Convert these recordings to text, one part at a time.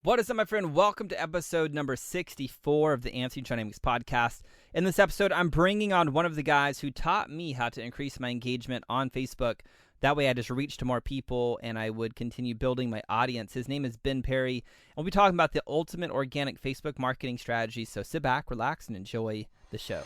What is up, my friend? Welcome to episode number 64 of the Outsourcing Dynamics podcast. In this episode, I'm bringing on one of the guys who taught me how to increase my engagement on Facebook. That way I just reach to more people and I would continue building my audience. His name is Ben Perry, and we'll be talking about the ultimate organic Facebook marketing strategy. So sit back, relax, and enjoy the show.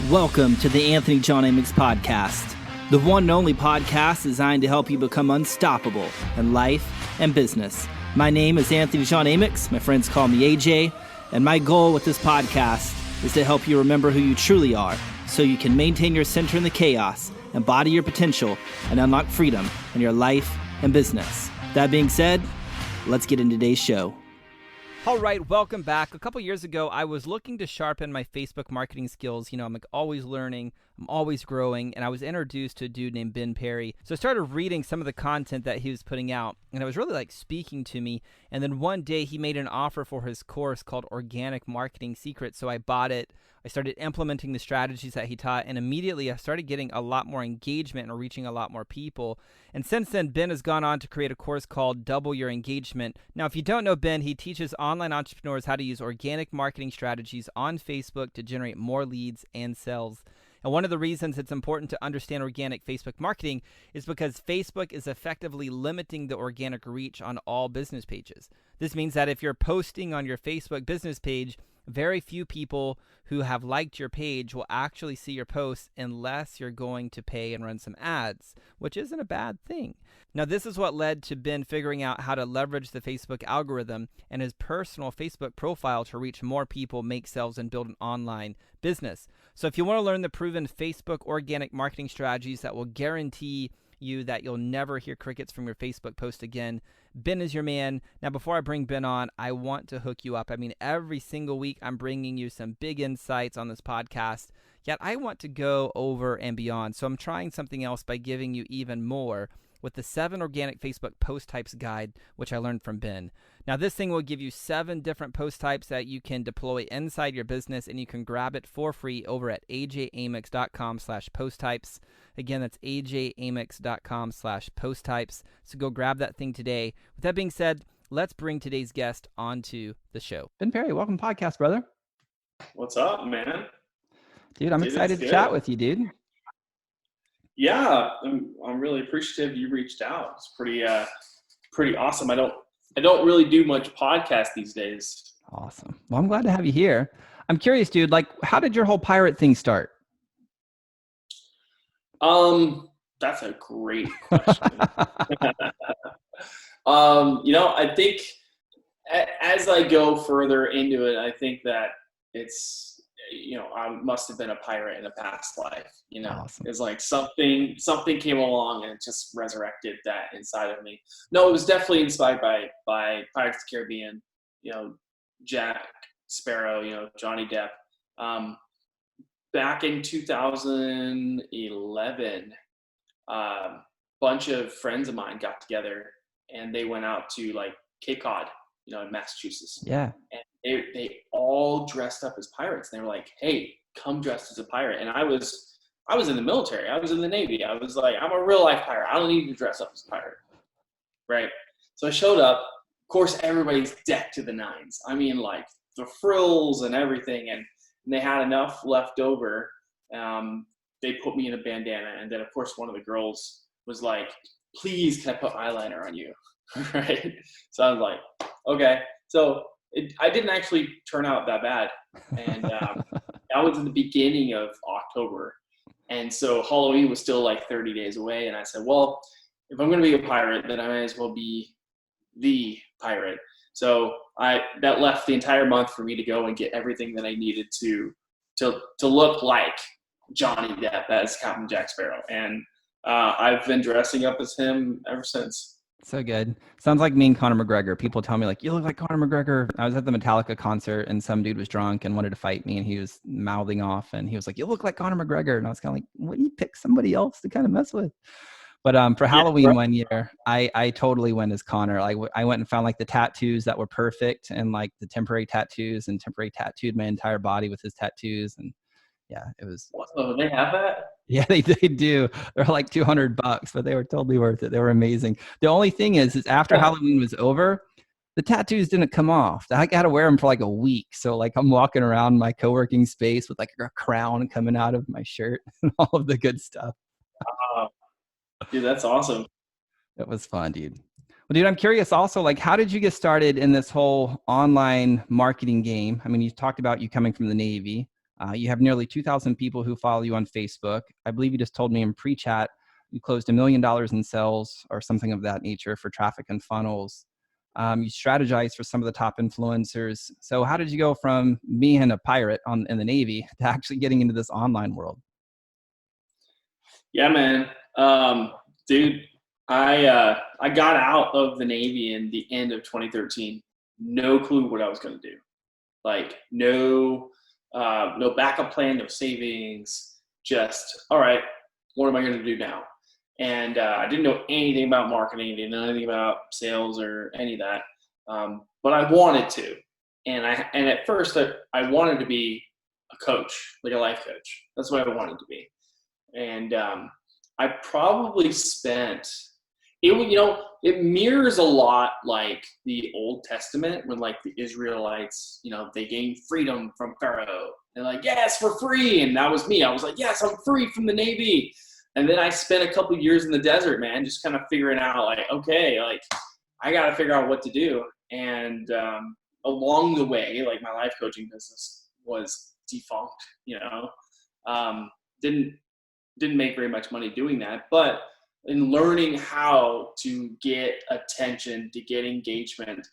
Welcome to the Anthony John Amix podcast, the one and only podcast designed to help you become unstoppable in life and business. My name is Anthony John Amix. My friends call me AJ, and my goal with this podcast is to help you remember who you truly are so you can maintain your center in the chaos, embody your potential, and unlock freedom in your life and business. That being said, let's get into today's show. All right, welcome back. A couple years ago, I was looking to sharpen my Facebook marketing skills. I'm always learning, I'm always growing, and I was introduced to a dude named Ben Perry. So I started reading some of the content that he was putting out, and it was really speaking to me. And then one day he made an offer for his course called Organic Marketing Secrets. So I bought it. I started implementing the strategies that he taught, and immediately I started getting a lot more engagement and reaching a lot more people. And since then, Ben has gone on to create a course called Double Your Engagement. Now, if you don't know Ben, he teaches online entrepreneurs how to use organic marketing strategies on Facebook to generate more leads and sales. And one of the reasons it's important to understand organic Facebook marketing is because Facebook is effectively limiting the organic reach on all business pages. This means that if you're posting on your Facebook business page, very few people who have liked your page will actually see your posts unless you're going to pay and run some ads, which isn't a bad thing. Now, this is what led to Ben figuring out how to leverage the Facebook algorithm and his personal Facebook profile to reach more people, make sales, and build an online business. So if you want to learn the proven Facebook organic marketing strategies that will guarantee you that you'll never hear crickets from your Facebook post again, Ben is your man. Now, before I bring Ben on, I want to hook you up. Every single week I'm bringing you some big insights on this podcast, yet I want to go over and beyond. So I'm trying something else by giving you even more with the 7 Organic Facebook Post Types Guide, which I learned from Ben. Now, this thing will give you 7 different post types that you can deploy inside your business, and you can grab it for free over at ajamix.com/post types. Again, that's ajamix.com/post types. So go grab that thing today. With that being said, let's bring today's guest onto the show. Ben Perry, welcome to the podcast, brother. What's up, man? Dude, I'm excited to chat with you, dude. Yeah, I'm really appreciative you reached out. It's pretty awesome. I don't really do much podcast these days. Awesome. Well, I'm glad to have you here. I'm curious, dude, how did your whole pirate thing start? That's a great question. I think as I go further into it, I think that it's, I must have been a pirate in a past life, Awesome. It's like something came along and it just resurrected that inside of me. No, it was definitely inspired by Pirates of the Caribbean, Jack Sparrow, Johnny Depp. Back in 2011, bunch of friends of mine got together and they went out to Cape Cod, in Massachusetts. Yeah. And they all dressed up as pirates. And they were like, hey, come dressed as a pirate. And I was in the military. I was in the Navy. I was like, I'm a real life pirate. I don't need to dress up as a pirate. Right. So I showed up. Of course, everybody's decked to the nines. The frills and everything. And they had enough left over. They put me in a bandana. And then, of course, one of the girls was like, please, can I put eyeliner on you? Right. So I was like, okay. So I didn't actually turn out that bad. And that was in the beginning of October. And so Halloween was still 30 days away. And I said, well, if I'm going to be a pirate, then I might as well be the pirate. So that left the entire month for me to go and get everything that I needed to look like Johnny Depp as Captain Jack Sparrow. And I've been dressing up as him ever since. So good. Sounds like me and Conor McGregor. People tell me you look like Conor McGregor. I was at the Metallica concert and some dude was drunk and wanted to fight me and he was mouthing off and he was like, you look like Conor McGregor. And I was kind of like, wouldn't you pick somebody else to kind of mess with? But for Halloween one year, I totally went as Conor. I went and found the tattoos that were perfect and the temporary tattoos and temporary tattooed my entire body with his tattoos. And yeah, it was. Oh, they have that? Yeah, they do. They're like $200, but they were totally worth it. They were amazing. The only thing is after Halloween was over, the tattoos didn't come off. I got to wear them for like a week. So like I'm walking around my co-working space with like a crown coming out of my shirt and all of the good stuff. Uh, Dude, that's awesome. That was fun, dude. Well, dude, I'm curious also, like, how did you get started in this whole online marketing game? I mean, you talked about you coming from the Navy. You have nearly 2,000 people who follow you on Facebook. I believe you just told me in pre-chat you closed $1 million in sales or something of that nature for traffic and funnels. You strategize for some of the top influencers. So how did you go from being a pirate in the Navy to actually getting into this online world? Yeah, man. Dude, I got out of the Navy in the end of 2013. No clue what I was going to do. Like no backup plan, no savings. Just all right. What am I going to do now? And I didn't know anything about marketing. Didn't know anything about sales or any of that. But I wanted to. And at first I wanted to be a coach, like a life coach. That's what I wanted to be. And I probably spent it. It mirrors a lot like the Old Testament when like the Israelites, they gained freedom from Pharaoh. They're like, yes, we're free, and that was me. I was like, yes, I'm free from the Navy. And then I spent a couple years in the desert, man, just kind of figuring out like, okay, like I got to figure out what to do. And along the way, like my life coaching business was defunct. Didn't make very much money doing that, but in learning how to get attention, to get engagement,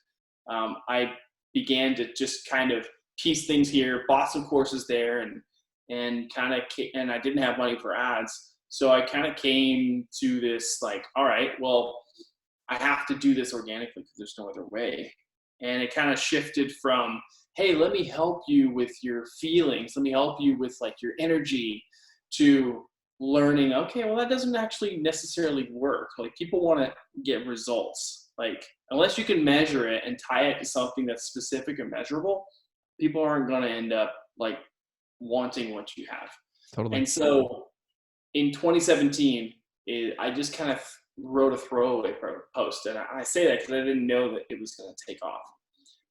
I began to just kind of piece things here, bought some courses there, and I didn't have money for ads, so I kind of came to this like, all right, well, I have to do this organically because there's no other way, and it kind of shifted from, hey, let me help you with your feelings, let me help you with like your energy, to learning, okay, well, that doesn't actually necessarily work. Like people want to get results. Like unless you can measure it and tie it to something that's specific and measurable, people aren't going to end up like wanting what you have. Totally. And so in 2017, I just kind of wrote a throwaway post. And I say that because I didn't know that it was going to take off.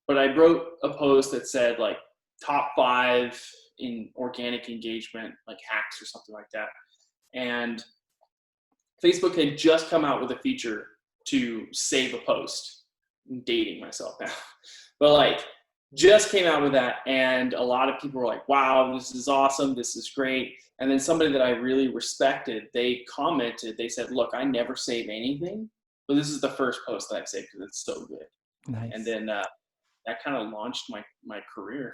But I wrote a post that said like top 5 in organic engagement, like hacks or something like that. And Facebook had just come out with a feature to save a post. I'm dating myself now, but like just came out with that. And a lot of people were like, wow, this is awesome. This is great. And then somebody that I really respected, they commented, they said, look, I never save anything, but this is the first post that I've saved because it's so good. Nice. And then that kind of launched my career.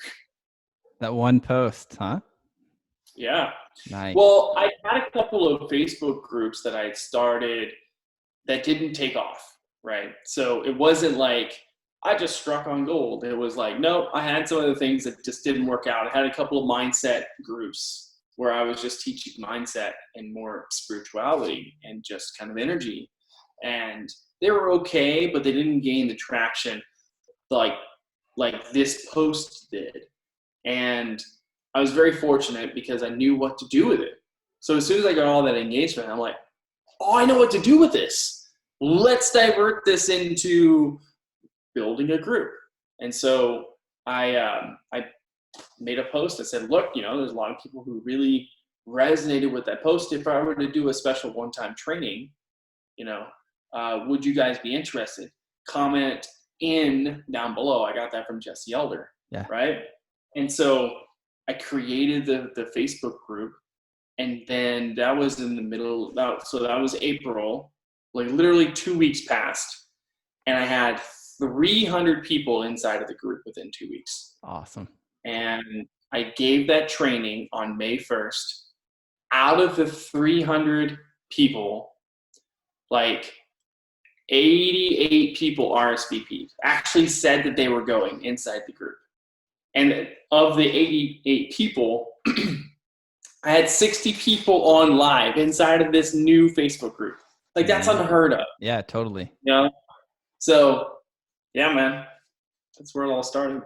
That one post, huh? Yeah. Nice. Well, I had a couple of Facebook groups that I had started that didn't take off, right? So it wasn't like I just struck on gold. It was like, no, I had some other things that just didn't work out. I had a couple of mindset groups where I was just teaching mindset and more spirituality and just kind of energy. And they were okay, but they didn't gain the traction like this post did. And I was very fortunate because I knew what to do with it. So as soon as I got all that engagement, I'm like, oh, I know what to do with this. Let's divert this into building a group. And so I made a post that said, look, there's a lot of people who really resonated with that post. If I were to do a special one-time training, would you guys be interested? Comment in down below. I got that from Jesse Elder. Yeah. Right. And so I created the Facebook group, and then that was in the middle. So that was April, like literally 2 weeks passed, and I had 300 people inside of the group within 2 weeks. Awesome. And I gave that training on May 1st. Out of the 300 people, like 88 people RSVP'd, actually said that they were going inside the group. And of the 88 people, I had 60 people on live inside of this new Facebook group. Like that's unheard of. Yeah, totally. So yeah, man, that's where it all started.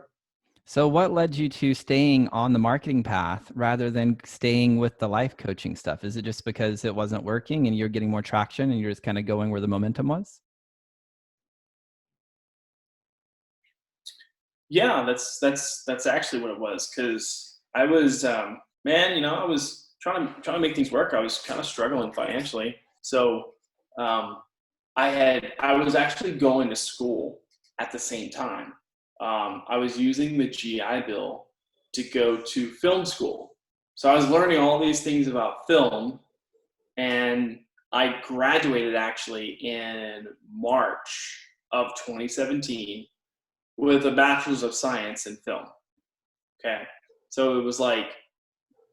So what led you to staying on the marketing path rather than staying with the life coaching stuff? Is it just because it wasn't working and you're getting more traction and you're just kind of going where the momentum was? Yeah, that's actually what it was. Cause I was, man, I was trying to make things work. I was kind of struggling financially. So, um, I was actually going to school at the same time. I was using the GI Bill to go to film school. So I was learning all these things about film, and I graduated actually in March of 2017 with a bachelor's of science in film. Okay. So it was like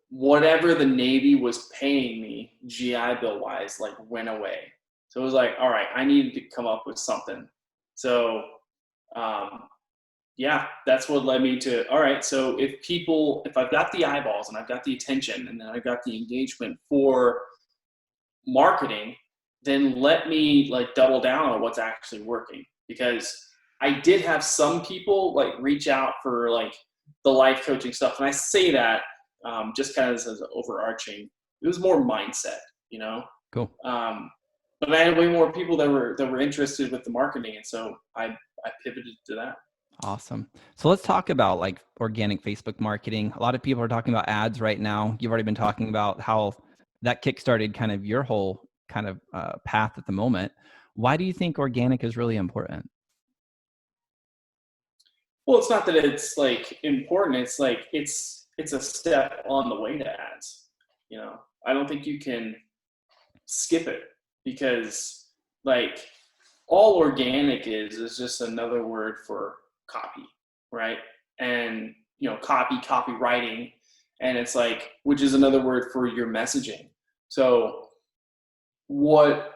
whatever the Navy was paying me GI Bill wise, like went away. So it was like, all right, I needed to come up with something. So, um, yeah, that's what led me to, all right, so if I've got the eyeballs and I've got the attention and then I've got the engagement for marketing, then let me like double down on what's actually working. Because I did have some people like reach out for like the life coaching stuff. And I say that just kind of as overarching, it was more mindset, you know? Cool. But I had way more people that were interested with the marketing. And so I pivoted to that. Awesome. So let's talk about like organic Facebook marketing. A lot of people are talking about ads right now. You've already been talking about how that kickstarted kind of your whole kind of path at the moment. Why do you think organic is really important? Well, it's not that it's like important. It's like it's a step on the way to ads. I don't think you can skip it, because like all organic is just another word for copy, right? And copywriting, and it's like, which is another word for your messaging. So what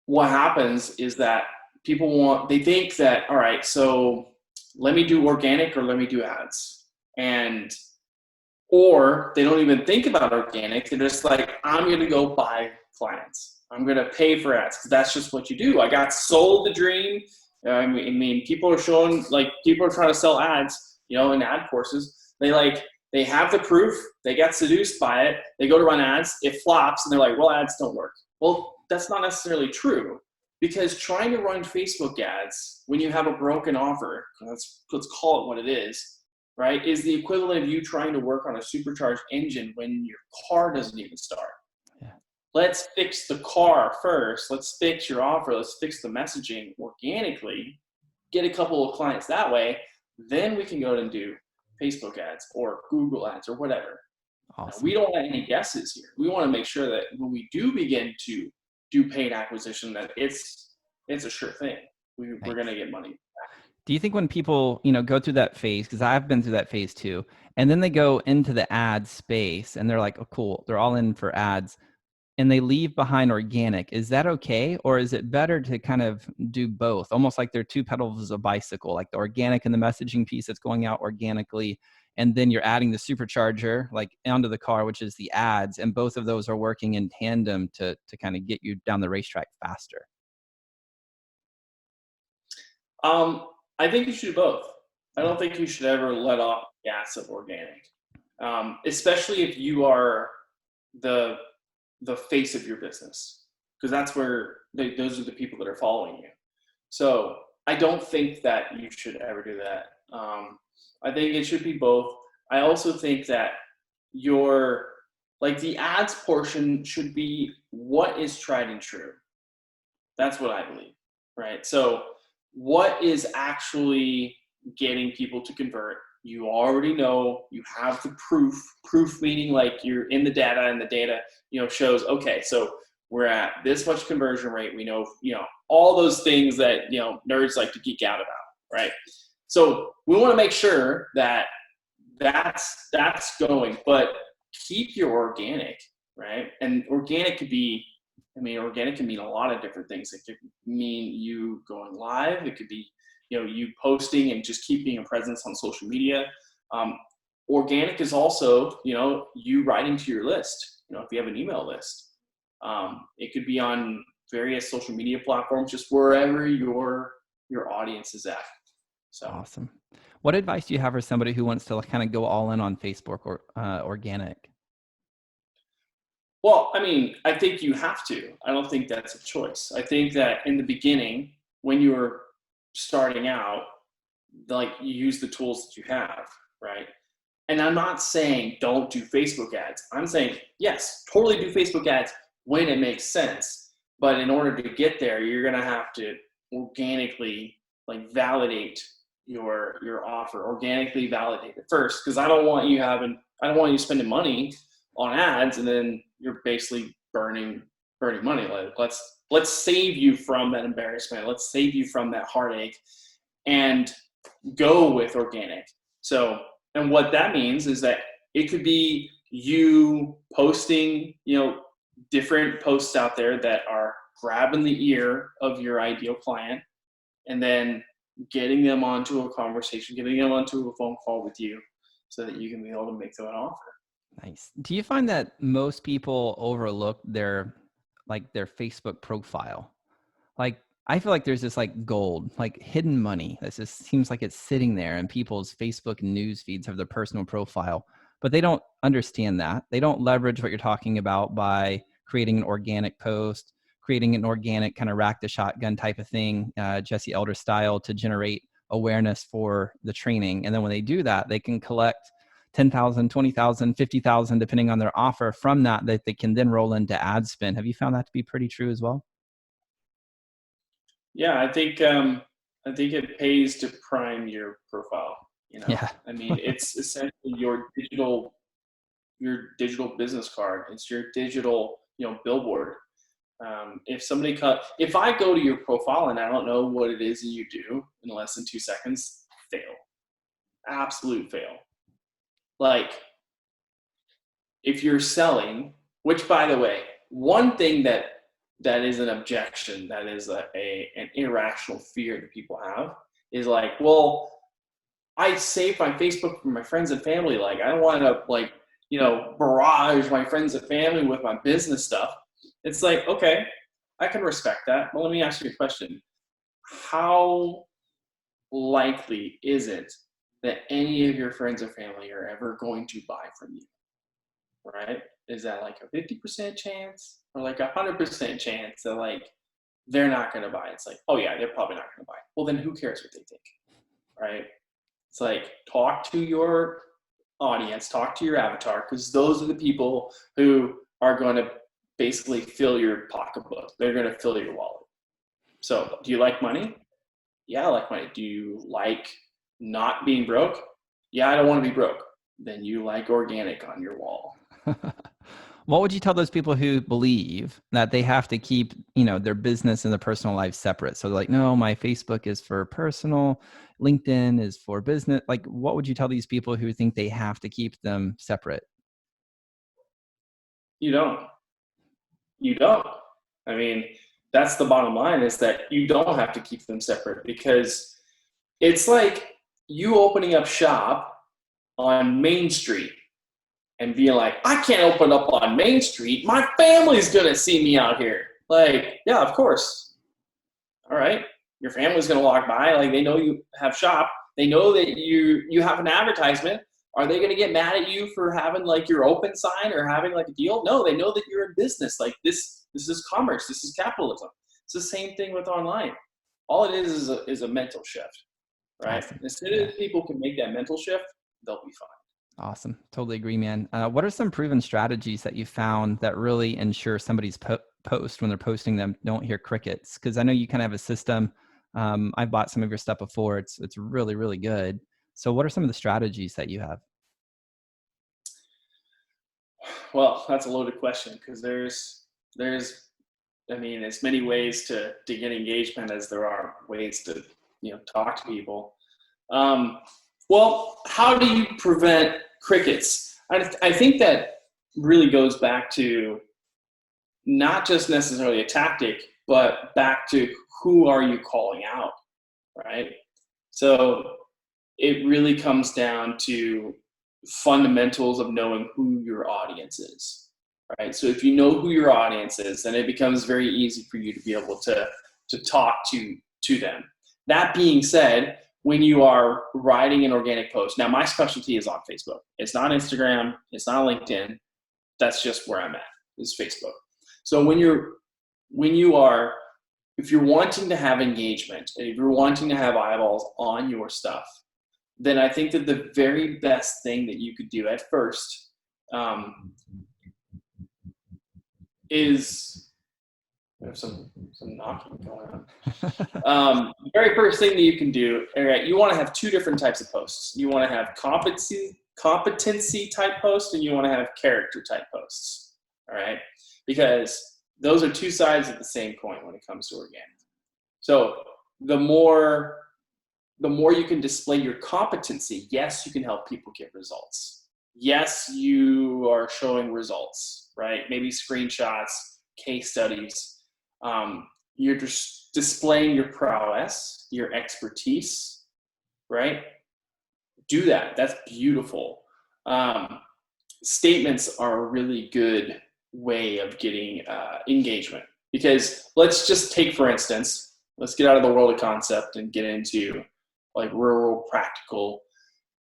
happens is that they think that, all right, so let me do organic or let me do ads. And or they don't even think about organic. They're just like, I'm going to go buy clients. I'm going to pay for ads, because that's just what you do. I got sold the dream. I mean, people are trying to sell ads, in ad courses. They have the proof. They get seduced by it. They go to run ads. It flops, and they're like, well, ads don't work. Well, that's not necessarily true, because trying to run Facebook ads when you have a broken offer, let's call it what it is, right, is the equivalent of you trying to work on a supercharged engine when your car doesn't even start. Yeah. Let's fix the car first. Let's fix your offer. Let's fix the messaging organically, get a couple of clients that way. Then we can go and do Facebook ads or Google ads or whatever. Awesome. We don't want any guesses here. We want to make sure that when we do begin to do paid acquisition, that it's a sure thing. We're going to get money. Do you think when people, go through that phase, because I've been through that phase too, and then they go into the ad space and they're like, oh, cool, they're all in for ads, and they leave behind organic, is that okay? Or is it better to kind of do both? Almost like they're two pedals of a bicycle, like the organic and the messaging piece that's going out organically, and then you're adding the supercharger like onto the car, which is the ads, and both of those are working in tandem to kind of get you down the racetrack faster. I think you should do both. I don't think you should ever let off gas of organic, especially if you are the face of your business, because that's where those are the people that are following you. So I don't think that you should ever do that. I think it should be both. I also think that the ads portion should be what is tried and true. That's what I believe, right? So what is actually getting people to convert? You already know, you have the proof meaning like you're in the data, and the data, shows, okay, so we're at this much conversion rate. We know, all those things that, nerds like to geek out about, right? So we want to make sure that that's going, but keep your organic, right? And organic can mean a lot of different things. It could mean you going live. It could be, you posting and just keeping a presence on social media. Organic is also, you writing to your list. If you have an email list, it could be on various social media platforms, just wherever your audience is at. So Awesome. What advice do you have for somebody who wants to kind of go all in on Facebook or organic? Well, I think you have to. I don't think that's a choice. I think that in the beginning, when you were starting out, like you use the tools that you have, right? And I'm not saying don't do Facebook ads. I'm saying, yes, totally do Facebook ads when it makes sense. But in order to get there, you're going to have to organically like validate your offer, organically validate it first. Cause I don't want you spending money on ads and then you're basically burning money. Like let's save you from that embarrassment. Let's save you from that heartache and go with organic. So, and what that means is that it could be you posting, different posts out there that are grabbing the ear of your ideal client and then getting them onto a conversation, getting them onto a phone call with you so that you can be able to make them an offer. Nice. Do you find that most people overlook their Facebook profile? Like, I feel like there's this like gold, like hidden money that just seems like it's sitting there in people's Facebook news feeds of their personal profile, but they don't understand that. They don't leverage what you're talking about by creating an organic post, creating an organic kind of rack the shotgun type of thing, Jesse Elder style, to generate awareness for the training. And then when they do that, they can collect 10,000, 20,000, 50,000, depending on their offer from that they can then roll into ad spend. Have you found that to be pretty true as well? Yeah, I think it pays to prime your profile. Yeah. I mean, it's essentially your digital business card. It's your digital, billboard. If I go to your profile and I don't know what it is that you do in less than 2 seconds, fail, absolute fail. Like, if you're selling, which by the way, one thing that is an objection, that is an irrational fear that people have, is like, well, I save my Facebook for my friends and family. Like, I don't want to barrage my friends and family with my business stuff. It's like, okay, I can respect that. But let me ask you a question. How likely is it that any of your friends or family are ever going to buy from you, right? Is that like a 50% chance or like 100% chance that like they're not going to buy? It's like, oh yeah, they're probably not going to buy. Well, then who cares what they think, right? It's like, talk to your audience, talk to your avatar, because those are the people who are going to basically fill your pocketbook. They're going to fill your wallet. So do you like money? Yeah, I like money. Do you like not being broke? Yeah, I don't want to be broke. Then you like organic on your wall. What would you tell those people who believe that they have to keep, their business and their personal life separate? So they're like, no, my Facebook is for personal, LinkedIn is for business. Like, what would you tell these people who think they have to keep them separate? You don't. I mean, that's the bottom line, is that you don't have to keep them separate, because it's like you opening up shop on Main Street and being like, I can't open up on Main Street. My family's going to see me out here. Like, yeah, of course. All right. Your family's going to walk by. Like, they know you have shop. They know that you have an advertisement. Are they going to get mad at you for having like your open sign or having like a deal? No, they know that you're in business. Like, this is commerce. This is capitalism. It's the same thing with online. All it is a mental shift, right? Awesome. As soon as people can make that mental shift, they'll be fine. Awesome. Totally agree, man. What are some proven strategies that you found that really ensure somebody's post, when they're posting them, don't hear crickets? Because I know you kind of have a system. I've bought some of your stuff before. It's really, really good. So what are some of the strategies that you have? Well, that's a loaded question, because there's as many ways to get engagement as there are ways to talk to people. Well, how do you prevent crickets? I think that really goes back to not just necessarily a tactic, but back to who are you calling out, right? So it really comes down to fundamentals of knowing who your audience is, right? So if you know who your audience is, then it becomes very easy for you to be able to talk to them. That being said, when you are writing an organic post, now my specialty is on Facebook. It's not Instagram. It's not LinkedIn. That's just where I'm at, is Facebook. So when you are if you're wanting to have engagement, and if you're wanting to have eyeballs on your stuff, then I think that the very best thing that you could do at first is there's some knocking going on. The very first thing that you can do, all right, you want to have two different types of posts. You want to have competency type posts, and you want to have character type posts. All right, because those are two sides of the same coin when it comes to organic. So the more you can display your competency, yes, you can help people get results. Yes, you are showing results, right? Maybe screenshots, case studies. You're just displaying your prowess, your expertise, right? Do that. That's beautiful. Statements are a really good way of getting engagement, because let's just take, for instance, let's get out of the world of concept and get into like rural practical.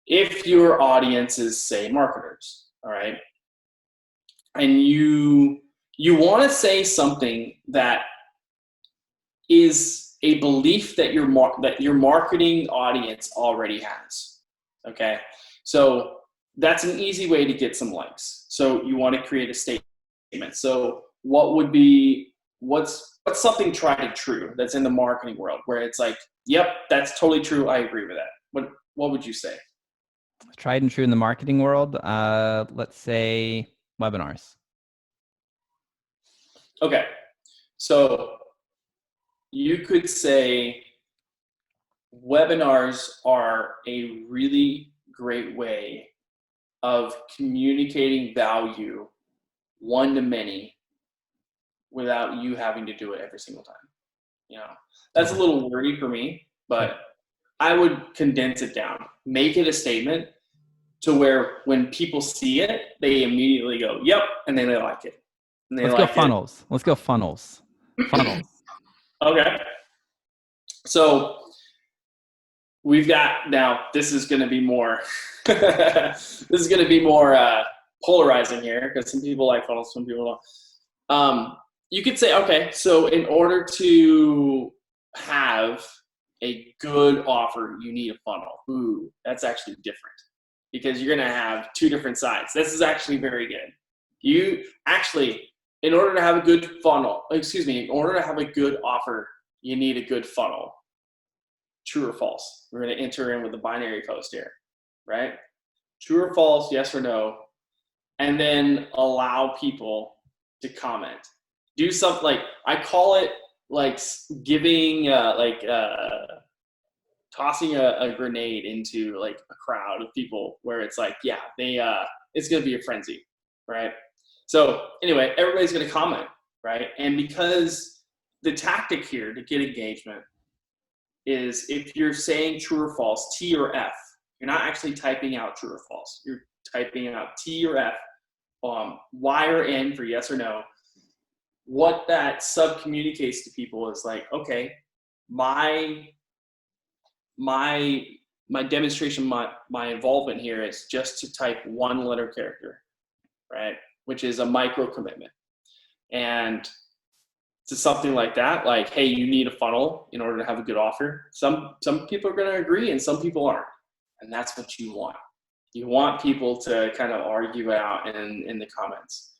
If your audience is, say, marketers, all right, and you want to say something that is a belief that your marketing audience already has. Okay, so that's an easy way to get some likes. So you want to create a statement. So what's something tried and true that's in the marketing world where it's like, yep, that's totally true. I agree with that. What would you say? Tried and true in the marketing world. Let's say webinars. Okay, so you could say webinars are a really great way of communicating value one to many without you having to do it every single time. You know, that's a little wordy for me, but I would condense it down. Make it a statement to where when people see it, they immediately go, yep, and then they like it. And they Let's like go funnels. Let's go funnels. Funnels. Okay. So we've got, now this is going to be more, polarizing here, because some people like funnels, some people don't. You could say, okay, so in order to have a good offer, you need a funnel. Ooh, that's actually different, because you're going to have two different sides. This is actually very good. You actually, in order to have a good funnel, in order to have a good offer, you need a good funnel. True or false? We're going to enter in with a binary post here, right? True or false, yes or no, and then allow people to comment. Do something like, I call it like giving, tossing a grenade into like a crowd of people where it's like, yeah, it's going to be a frenzy, right? So anyway, everybody's going to comment, right? And because the tactic here to get engagement is, if you're saying true or false, T or F, you're not actually typing out true or false. You're typing out T or F, Y or N for yes or no. What that sub communicates to people is like, okay, my demonstration, my involvement here is just to type one letter character, right? Which is a micro commitment. And to something like that, like, hey, you need a funnel in order to have a good offer. Some people are going to agree and some people aren't. And that's what you want. You want people to kind of argue out in the comments.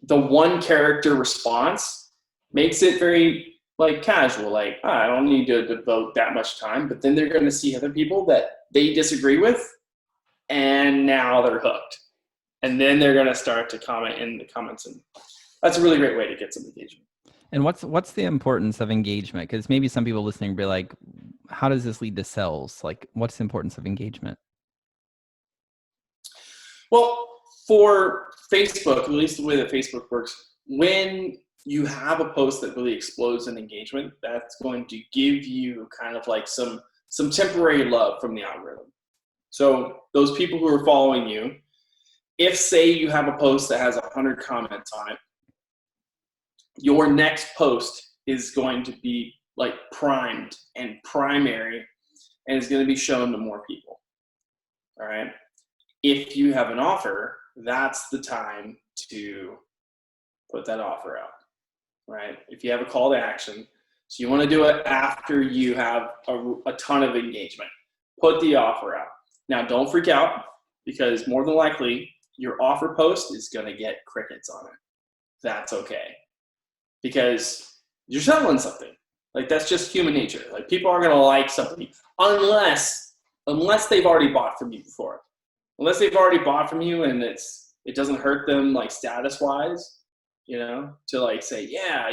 The one character response makes it very like casual, like, oh, I don't need to devote that much time, but then they're going to see other people that they disagree with, and now they're hooked. And then they're going to start to comment in the comments, and that's a really great way to get some engagement. And what's the importance of engagement? Because maybe some people listening be like, how does this lead to sales? Like, what's the importance of engagement? Well, for Facebook, at least the way that Facebook works, when you have a post that really explodes in engagement, that's going to give you kind of like some temporary love from the algorithm. So those people who are following you, if say you have a post that has 100 comments on it, your next post is going to be like primed and primary, and it's going to be shown to more people. All right. If you have an offer, that's the time to put that offer out. right? If you have a call to action, so you want to do it after you have a ton of engagement. Put the offer out. Now, don't freak out, because more than likely your offer post is going to get crickets on it. That's okay, because you're selling something. Like, that's just human nature. Like, people aren't going to like something unless they've already bought from you before. Unless they've already bought from you and it doesn't hurt them, like, status wise, to like say, yeah,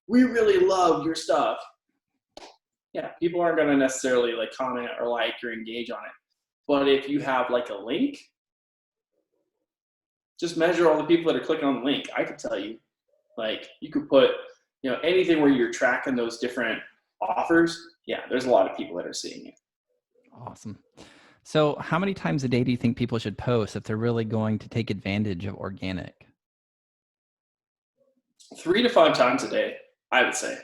we really love your stuff. Yeah, people aren't going to necessarily like comment or like or engage on it. But if you have like a link, just measure all the people that are clicking on the link. I could tell you, like, you could put, anything where you're tracking those different offers. Yeah, there's a lot of people that are seeing it. Awesome. So how many times a day do you think people should post if they're really going to take advantage of organic? 3 to 5 times a day, I would say.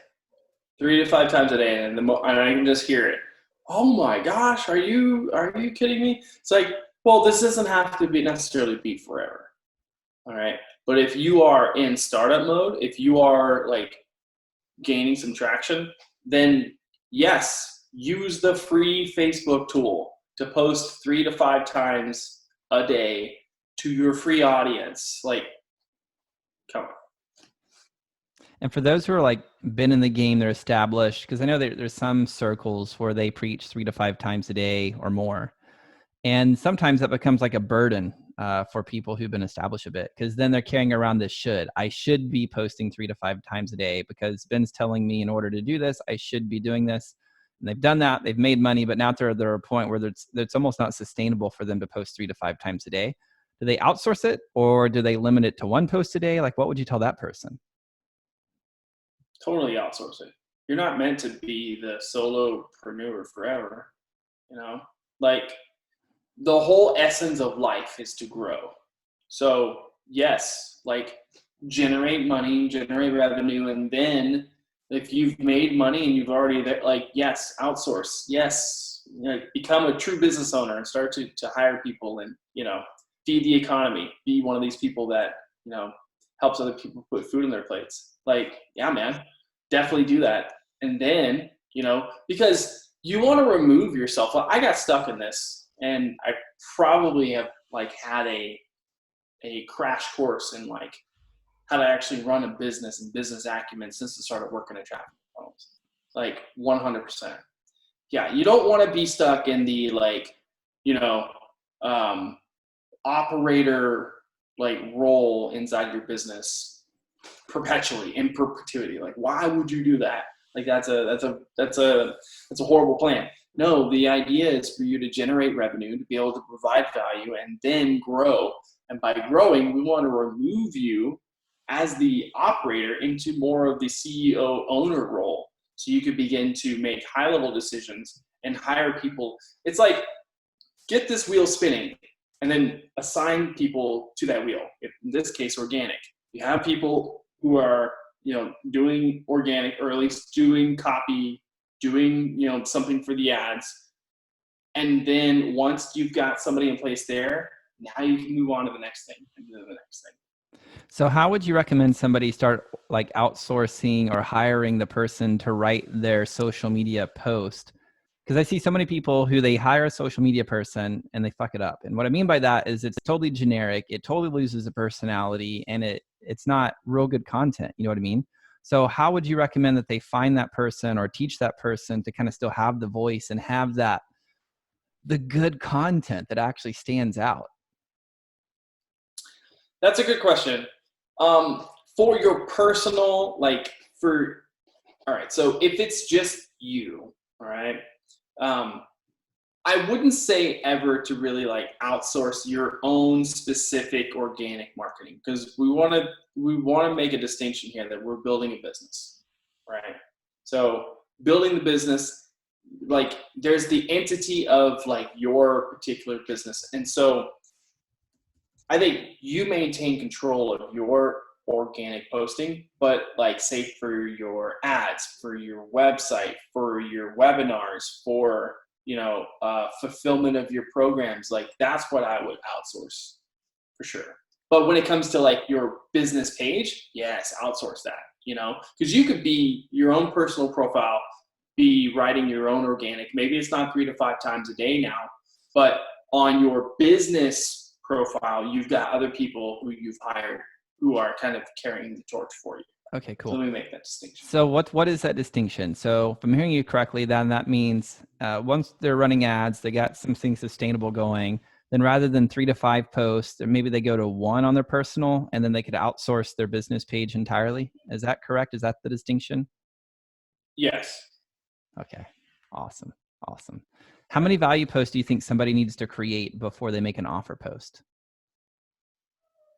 3 to 5 times a day, and I can just hear it. Oh my gosh, are you kidding me? It's like, well, this doesn't have to necessarily be forever. All right. But if you are in startup mode, if you are like gaining some traction, then yes, use the free Facebook tool to post 3 to 5 times a day to your free audience. Like, come on. And for those who are like been in the game, they're established, because I know there's some circles where they preach 3 to 5 times a day or more. And sometimes that becomes like a burden for people who've been established a bit, because then they're carrying around this I should be posting 3 to 5 times a day because Ben's telling me in order to do this, I should be doing this. And they've done that. They've made money, but now they're at a point where it's almost not sustainable for them to post 3 to 5 times a day. Do they outsource it, or do they limit it to 1 post a day? Like, what would you tell that person? Totally outsource it. You're not meant to be the solopreneur forever. Like, the whole essence of life is to grow. So yes, like, generate money, generate revenue, and then if you've made money and you've already there, like, yes, outsource. Yes, become a true business owner and start to hire people and feed the economy. Be one of these people that helps other people put food on their plates. Like, yeah, man, definitely do that. And then because you want to remove yourself. I got stuck in this, and I probably have like had a crash course in like how to actually run a business and business acumen since I started working at traffic funnels. Like, 100%. Yeah, you don't want to be stuck in the like, operator like role inside your business perpetually, in perpetuity. Like, why would you do that? Like, that's a horrible plan. No, the idea is for you to generate revenue, to be able to provide value, and then grow. And by growing, we want to remove you as the operator into more of the CEO owner role, so you could begin to make high-level decisions and hire people. It's like, get this wheel spinning and then assign people to that wheel. In this case, organic. You have people who are doing organic, or at least doing copy, doing something for the ads. And then once you've got somebody in place there, now you can move on to the next thing and do the next thing. So how would you recommend somebody start like outsourcing or hiring the person to write their social media post? Because I see so many people who they hire a social media person and they fuck it up. And what I mean by that is it's totally generic. It totally loses a personality, and it's not real good content. You know what I mean? So how would you recommend that they find that person or teach that person to kind of still have the voice and have the good content that actually stands out? That's a good question. For your personal, all right, so if it's just you, all right, I wouldn't say ever to really like outsource your own specific organic marketing, because we want to make a distinction here that we're building a business, right? So building the business, like, there's the entity of like your particular business, and so I think you maintain control of your organic posting, but like, say for your ads, for your website, for your webinars, for fulfillment of your programs, like, that's what I would outsource for sure. But when it comes to like your business page, yes, outsource that. because you could be your own personal profile, be writing your own organic. Maybe it's not 3 to 5 times a day now, but on your business profile, you've got other people who you've hired who are kind of carrying the torch for you. Okay, cool. So let me make that distinction. So what is that distinction? So if I'm hearing you correctly, then that means once they're running ads, they got something sustainable going, then rather than 3 to 5 posts, or maybe they go to 1 on their personal, and then they could outsource their business page entirely. Is that correct? Is that the distinction? Yes. Okay. Awesome. How many value posts do you think somebody needs to create before they make an offer post?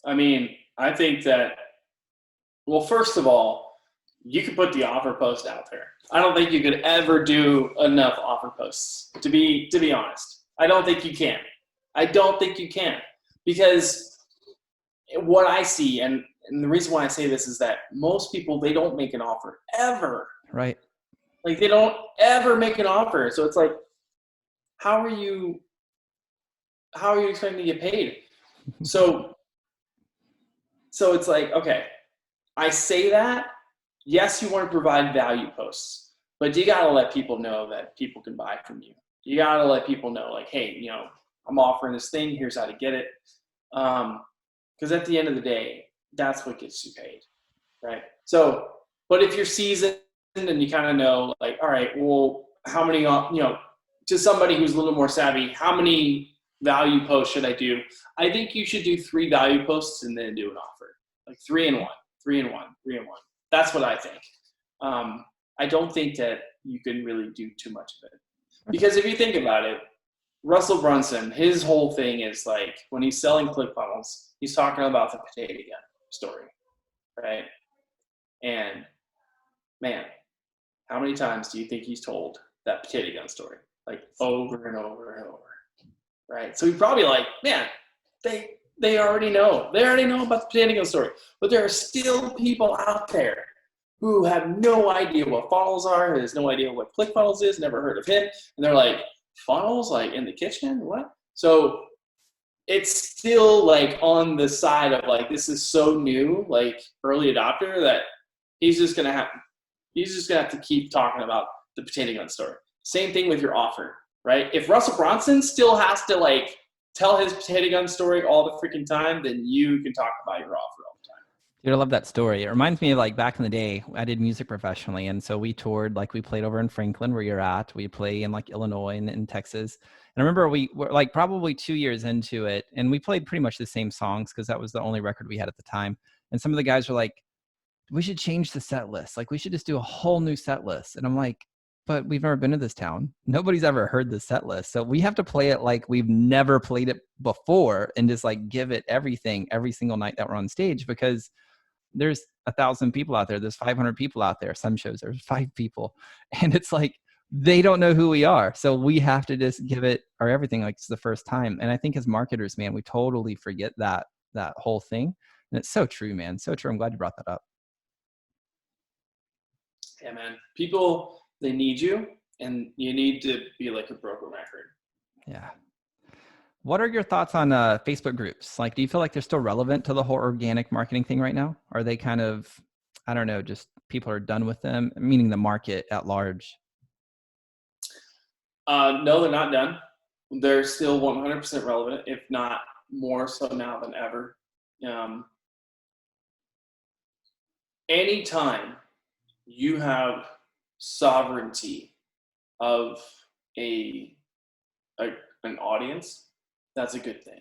I mean, I think that, well, first of all, you can put the offer post out there. I don't think you could ever do enough offer posts, to be honest. I don't think you can. Because what I see, and the reason why I say this is that most people, they don't make an offer ever. Right. Like, they don't ever make an offer. So it's like, how are you expecting to get paid? So it's like, okay, I say that, yes, you want to provide value posts, but you got to let people know that people can buy from you. You got to let people know, like, hey, I'm offering this thing. Here's how to get it. Because at the end of the day, that's what gets you paid, right? So, but if you're seasoned and you kind of know, like, all right, well, how many, to somebody who's a little more savvy, how many value posts should I do? I think you should do 3 value posts and then do an offer, like 3 and 1. That's what I think. I don't think that you can really do too much of it, because if you think about it, Russell Brunson, his whole thing is like, when he's selling ClickFunnels, he's talking about the potato gun story, right? And man, how many times do you think he's told that potato gun story? Like, over and over and over, right? So he's probably like, man, they already know. They already know about the potato gun story. But there are still people out there who have no idea what funnels are, has no idea what ClickFunnels is, never heard of him. And they're like, funnels, like in the kitchen? What? So it's still like on the side of like, this is so new, like early adopter, that he's just gonna have to keep talking about the potato gun story. Same thing with your offer, right? If Russell Brunson still has to like tell his potato gun story all the freaking time, then you can talk about your offer all the time. Dude, I love that story. It reminds me of like back in the day, I did music professionally. And so we toured, like we played over in Franklin where you're at. We play in like Illinois and in Texas. And I remember we were like probably 2 years into it, and we played pretty much the same songs because that was the only record we had at the time. And some of the guys were like, we should change the set list. Like we should just do a whole new set list. And I'm like, but we've never been to this town. Nobody's ever heard the set list. So we have to play it like we've never played it before and just like give it everything every single night that we're on stage, because there's 1,000 people out there. There's 500 people out there. Some shows there's 5 people. And it's like, they don't know who we are. So we have to just give it our everything like it's the first time. And I think as marketers, man, we totally forget that whole thing. And it's so true, man. So true. I'm glad you brought that up. Yeah, man. People, they need you, and you need to be like a broken record. Yeah. What are your thoughts on Facebook groups? Like, do you feel like they're still relevant to the whole organic marketing thing right now? Are they kind of, I don't know, just people are done with them, meaning the market at large? No, they're not done. They're still 100% relevant, if not more so now than ever. Anytime you have sovereignty of an audience, that's a good thing.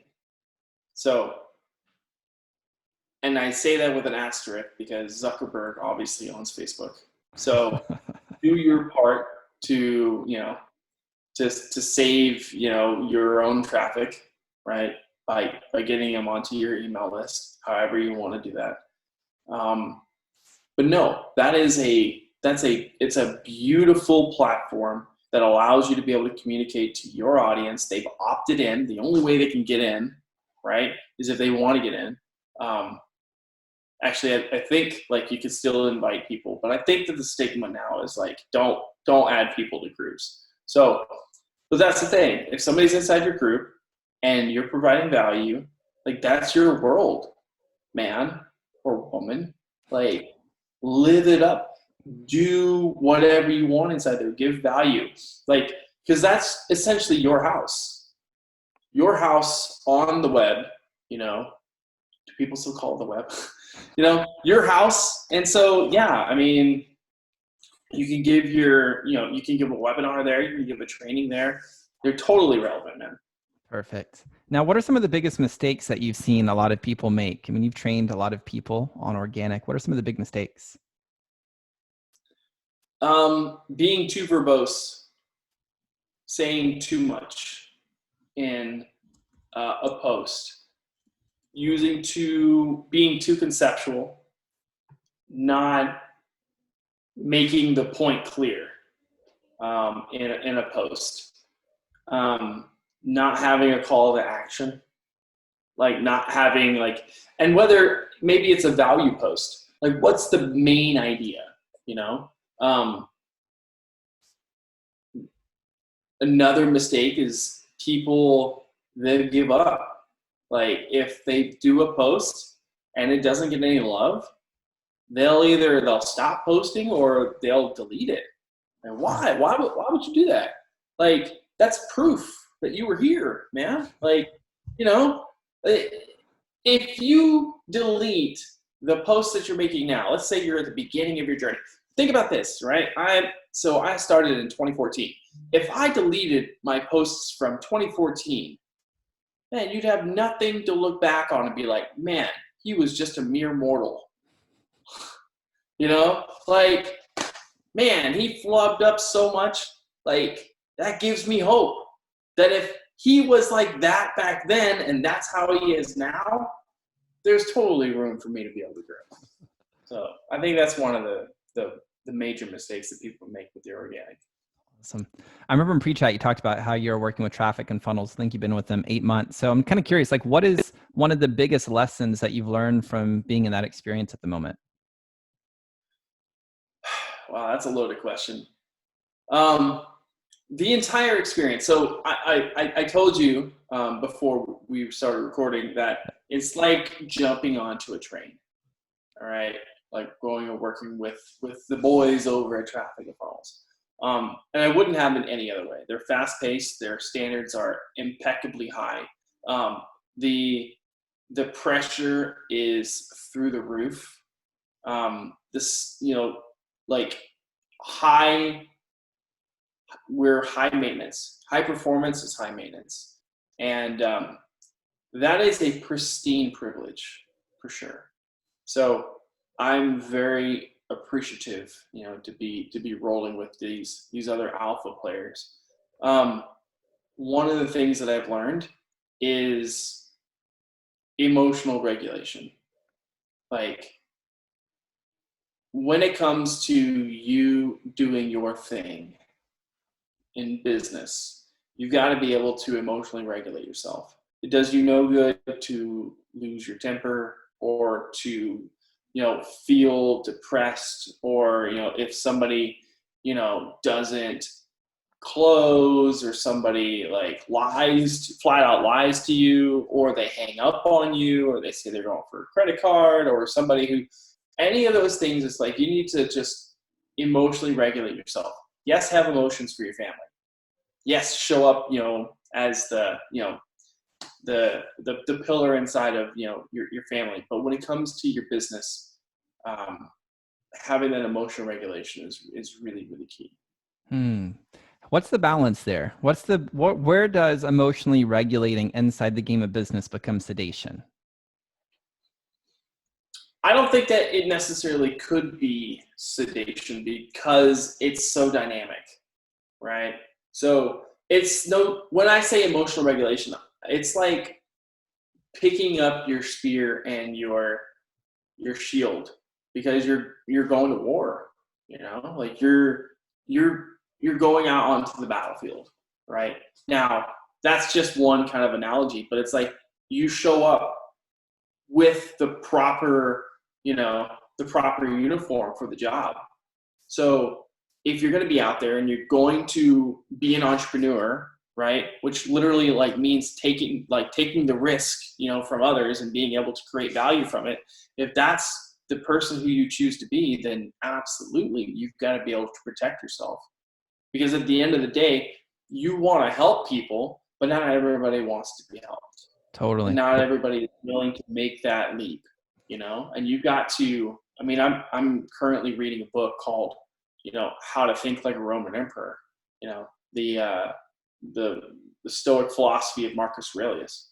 So, and I say that with an asterisk because Zuckerberg obviously owns Facebook. So do your part to, to save, your own traffic, right? By getting them onto your email list, however you want to do that. But no, it's a beautiful platform that allows you to be able to communicate to your audience. They've opted in. The only way they can get in, right, is if they want to get in. Actually, I think like you can still invite people, but I think that the stigma now is like, don't add people to groups. So, but that's the thing. If somebody's inside your group and you're providing value, like that's your world, man or woman. Like, live it up, do whatever you want inside there, give value. Like, because that's essentially your house on the web, you know. Do people still call it the web? You know, your house. And so, yeah, I mean, you can give you can give a webinar there, you can give a training there. They're totally relevant, man. Perfect. Now, what are some of the biggest mistakes that you've seen a lot of people make? I mean, you've trained a lot of people on organic. What are some of the big mistakes? Being too verbose, saying too much in a post, being too conceptual, not making the point clear in a post, not having a call to action, like not having and whether maybe it's a value post, like what's the main idea, you know? Another mistake is people, they give up. Like if they do a post and it doesn't get any love, they'll stop posting or they'll delete it. And why? Why would you do that? Like, that's proof that you were here, man. Like, you know, if you delete the post that you're making now, let's say you're at the beginning of your journey. Think about this, right? I started in 2014. If I deleted my posts from 2014, man, you'd have nothing to look back on and be like, man, he was just a mere mortal. You know, like, man, he flubbed up so much. Like, that gives me hope that if he was like that back then and that's how he is now, there's totally room for me to be able to grow. So I think that's one of the major mistakes that people make with the organic. Awesome. I remember in pre-chat, you talked about how you're working with traffic and funnels. I think you've been with them 8 months. So I'm kind of curious, like, what is one of the biggest lessons that you've learned from being in that experience at the moment? Wow, that's a loaded question. The entire experience. So I told you before we started recording that it's like jumping onto a train. All right, like going and working with the boys over at Traffic and Funnels. And I wouldn't have it any other way. They're fast paced. Their standards are impeccably high. The pressure is through the roof. We're high maintenance. High performance is high maintenance. And that is a pristine privilege for sure. So I'm very appreciative, to be rolling with these other alpha players. One of the things that I've learned is emotional regulation. Like, when it comes to you doing your thing in business, you've got to be able to emotionally regulate yourself. It does you no good to lose your temper or to, feel depressed, or, if somebody, doesn't close, or somebody flat out lies to you, or they hang up on you, or they say they're going for a credit card, or somebody who, any of those things, it's like you need to just emotionally regulate yourself. Yes, have emotions for your family. Yes, show up, as the pillar inside of, your family. But when it comes to your business, having that emotional regulation is really, really key. What's the balance there? Where does emotionally regulating inside the game of business become sedation? I don't think that it necessarily could be sedation because it's so dynamic, right? So when I say emotional regulation, it's like picking up your spear and your shield, because you're going to war, like you're going out onto the battlefield, right? Now, that's just one kind of analogy, but it's like you show up with the proper uniform for the job. So if you're going to be out there and you're going to be an entrepreneur, right, which literally means taking the risk, from others and being able to create value from it, if that's the person who you choose to be, then absolutely you've got to be able to protect yourself. Because at the end of the day, you want to help people, but not everybody wants to be helped. And Totally. not everybody is willing to make that leap, and you've got to, I'm currently reading a book called, How to Think Like a Roman Emperor, the Stoic philosophy of Marcus Aurelius,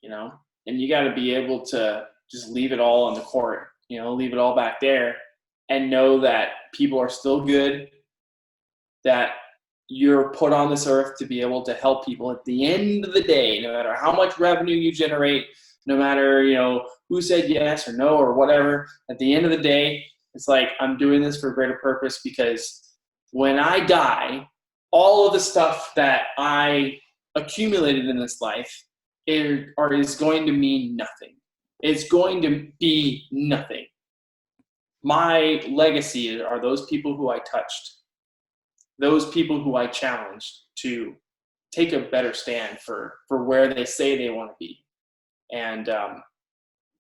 and you got to be able to just leave it all in the court, leave it all back there and know that people are still good, that you're put on this earth to be able to help people at the end of the day, no matter how much revenue you generate, no matter, who said yes or no or whatever. At the end of the day, it's like, I'm doing this for a greater purpose, because when I die, all of the stuff that I accumulated in this life is going to mean nothing. It's going to be nothing. My legacy are those people who I touched, those people who I challenged to take a better stand for where they say they want to be. And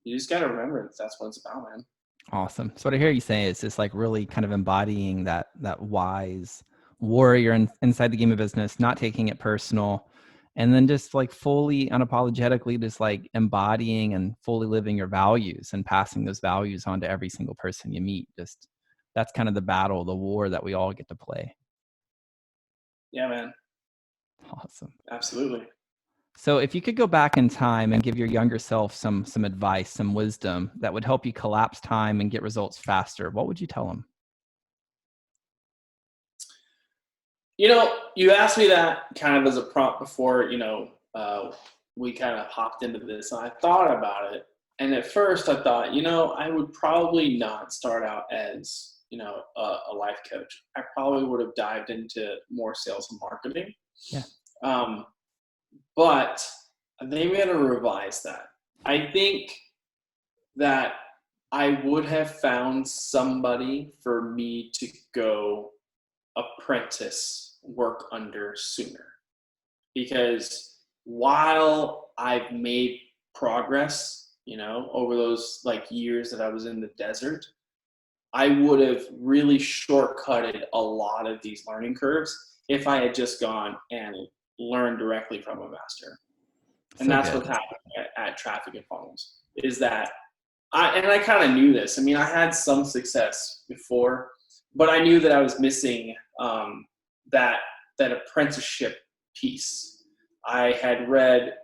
you just got to remember that's what it's about, man. Awesome. So what I hear you say is just like really kind of embodying that wise warrior inside the game of business, not taking it personal, and then just like fully unapologetically just like embodying and fully living your values and passing those values on to every single person you meet. Just that's kind of the battle, the war that we all get to play. Yeah, man. Awesome. Absolutely. So if you could go back in time and give your younger self some advice, some wisdom that would help you collapse time and get results faster, what would you tell them? You asked me that kind of as a prompt before, we kind of hopped into this, and I thought about it. And at first I thought, I would probably not start out as, a life coach. I probably would have dived into more sales and marketing. Yeah. But I think we got to revise that. I think that I would have found somebody for me to go apprentice work under sooner. Because while I've made progress, over those like years that I was in the desert, I would have really shortcutted a lot of these learning curves if I had just gone and learned directly from a master. And that's what's happening at Traffic and Funnels, is that I kind of knew this. I had some success before, but I knew that I was missing that apprenticeship piece. I had read,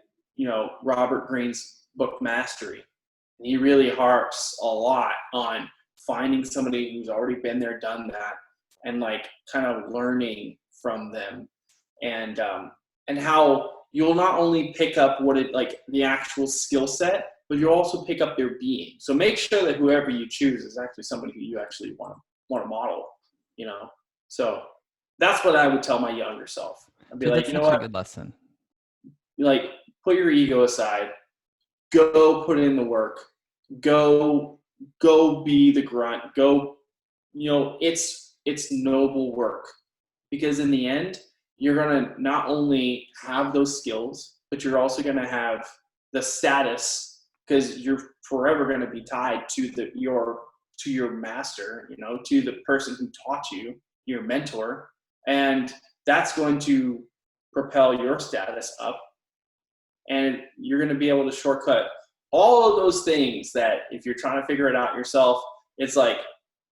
Robert Greene's book Mastery, and he really harps a lot on finding somebody who's already been there, done that, and like kind of learning from them, and how you'll not only pick up the actual skill set, but you'll also pick up their being. So make sure that whoever you choose is actually somebody who you actually want to model, So that's what I would tell my younger self. I'd be like, that's what? A good lesson. Like, put your ego aside, go put in the work, go be the grunt, go, it's noble work, because in the end, you're going to not only have those skills, but you're also going to have the status, because you're forever going to be tied to your master, to the person who taught you, your mentor. And that's going to propel your status up. And you're going to be able to shortcut all of those things that if you're trying to figure it out yourself, it's like,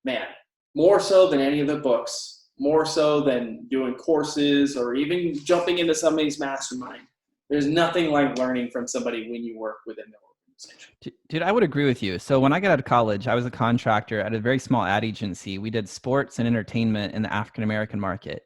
man, more so than any of the books, more so than doing courses or even jumping into somebody's mastermind. There's nothing like learning from somebody when you work within the organization. Dude, I would agree with you. So when I got out of college, I was a contractor at a very small ad agency. We did sports and entertainment in the African-American market.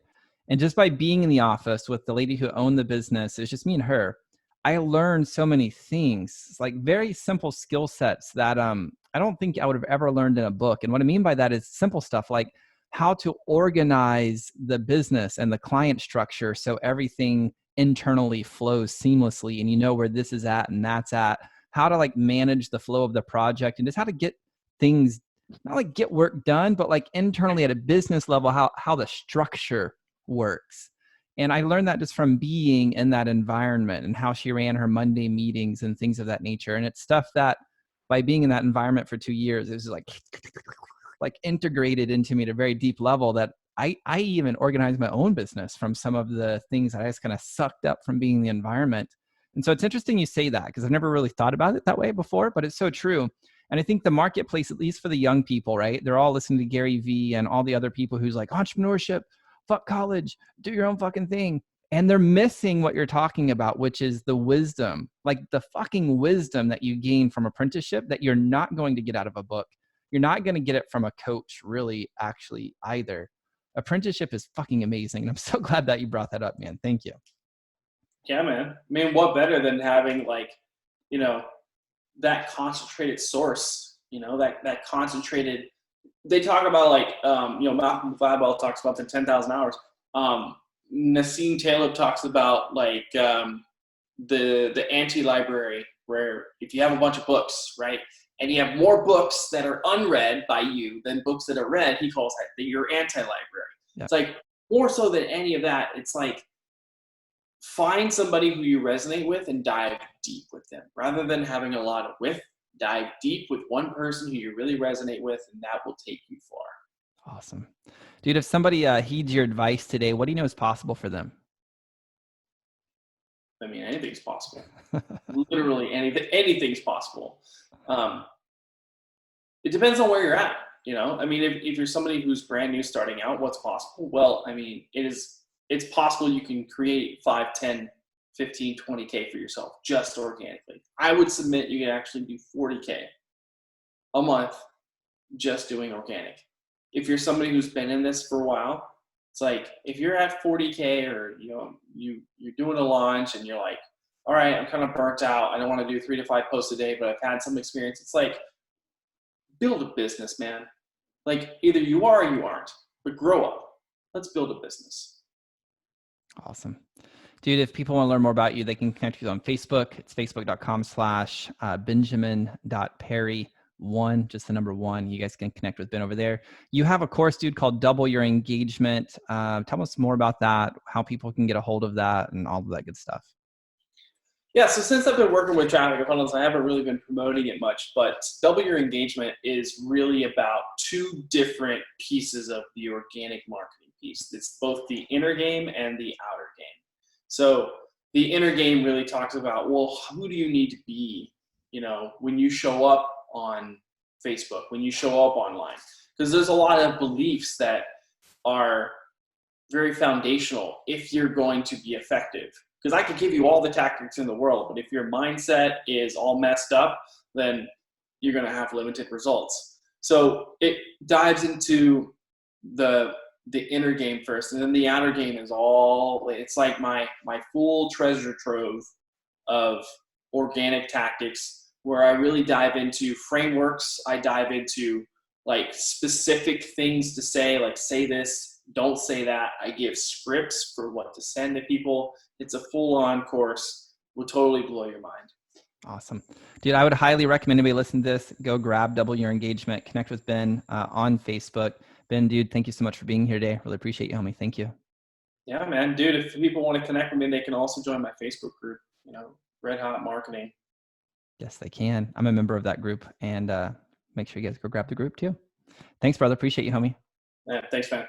And just by being in the office with the lady who owned the business, it was just me and her, I learned so many things, like very simple skill sets that I don't think I would have ever learned in a book. And what I mean by that is simple stuff like how to organize the business and the client structure so everything internally flows seamlessly and you know where this is at and that's at, how to like manage the flow of the project and just how to get things, not like get work done, but like internally at a business level, how the structure works. And I learned that just from being in that environment and how she ran her Monday meetings and things of that nature. And it's stuff that by being in that environment for 2 years, it was like integrated into me at a very deep level that I even organized my own business from some of the things that I just kind of sucked up from being in the environment. And so it's interesting you say that, because I've never really thought about it that way before, but it's so true. And I think the marketplace, at least for the young people, right? They're all listening to Gary Vee and all the other people who's like, entrepreneurship, fuck college, do your own fucking thing. And they're missing what you're talking about, which is the wisdom, like the fucking wisdom that you gain from apprenticeship that you're not going to get out of a book. You're not going to get it from a coach, really, actually, either. Apprenticeship is fucking amazing. And I'm so glad that you brought that up, man. Thank you. Yeah, man. I mean, what better than having that concentrated source, that concentrated, they talk about Malcolm Gladwell talks about the 10,000 hours. Nassim Taleb talks about the anti-library, where if you have a bunch of books, right, and you have more books that are unread by you than books that are read, he calls that your anti-library. Yeah. It's like more so than any of that. It's like find somebody who you resonate with and dive deep with them, rather than having a lot of width. Dive deep with one person who you really resonate with, and that will take you far. Awesome. Dude, if somebody heeds your advice today, what do you know is possible for them? I mean, anything's possible. Literally anything's possible. It depends on where you're at, I mean, if you're somebody who's brand new starting out, what's possible? Well, I mean, it's possible you can create 5, 10, 15, 20K for yourself just organically. I would submit you can actually do 40K a month just doing organic. If you're somebody who's been in this for a while, it's like if you're at 40K or you're doing a launch and you're like, all right, I'm kind of burnt out. I don't want to do 3 to 5 posts a day, but I've had some experience. It's like, build a business, man. Like either you are or you aren't, but grow up. Let's build a business. Awesome. Dude, if people want to learn more about you, they can connect with you on Facebook. It's facebook.com/benjamin.perry1, just the number 1. You guys can connect with Ben over there. You have a course, dude, called Double Your Engagement. Tell us more about that, how people can get a hold of that and all of that good stuff. Yeah, so since I've been working with traffic funnels, I haven't really been promoting it much, but Double Your Engagement is really about 2 different pieces of the organic marketing piece. It's both the inner game and the outer game. So the inner game really talks about, well, who do you need to be, when you show up on Facebook, when you show up online? Because there's a lot of beliefs that are very foundational if you're going to be effective. Because I could give you all the tactics in the world, but if your mindset is all messed up, then you're going to have limited results. So it dives into the inner game first, and then the outer game is it's like my full treasure trove of organic tactics, where I really dive into frameworks. I dive into like specific things to say, like say this, don't say that. I give scripts for what to send to people. It's a full-on course. Will totally blow your mind. Awesome. Dude, I would highly recommend anybody listen to this. Go grab Double Your Engagement. Connect with Ben on Facebook. Ben, dude, thank you so much for being here today. Really appreciate you, homie. Thank you. Yeah, man. Dude, if people want to connect with me, they can also join my Facebook group, Red Hot Marketing. Yes, they can. I'm a member of that group, and make sure you guys go grab the group too. Thanks, brother. Appreciate you, homie. Yeah, thanks, man.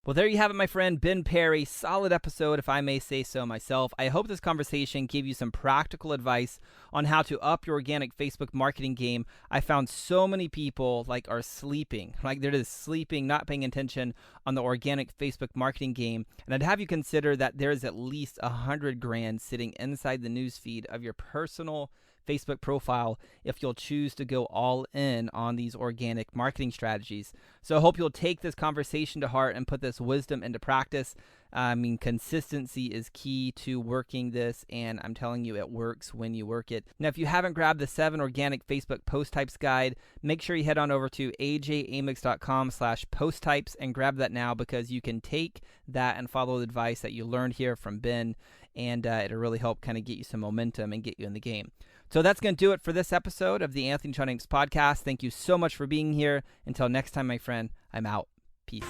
Well, there you have it, my friend, Ben Perry. Solid episode, if I may say so myself. I hope this conversation gave you some practical advice on how to up your organic Facebook marketing game. I found so many people are sleeping, they're just sleeping, not paying attention on the organic Facebook marketing game. And I'd have you consider that there's at least $100,000 sitting inside the newsfeed of your personal Facebook profile if you'll choose to go all in on these organic marketing strategies. So I hope you'll take this conversation to heart and put this wisdom into practice. I mean, consistency is key to working this, and I'm telling you, it works when you work it. Now, if you haven't grabbed the 7 organic Facebook post types guide, make sure you head on over to ajamix.com/post types and grab that now, because you can take that and follow the advice that you learned here from Ben, and it'll really help kind of get you some momentum and get you in the game. So that's going to do it for this episode of the Anthony John Ames podcast. Thank you so much for being here. Until next time, my friend, I'm out. Peace.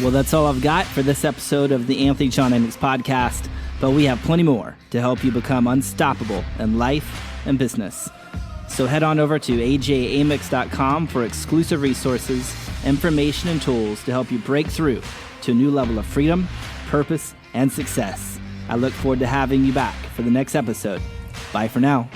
Well, that's all I've got for this episode of the Anthony John Ames podcast, but we have plenty more to help you become unstoppable in life and business. So head on over to ajamix.com for exclusive resources, information, and tools to help you break through to a new level of freedom, purpose, and success. I look forward to having you back for the next episode. Bye for now.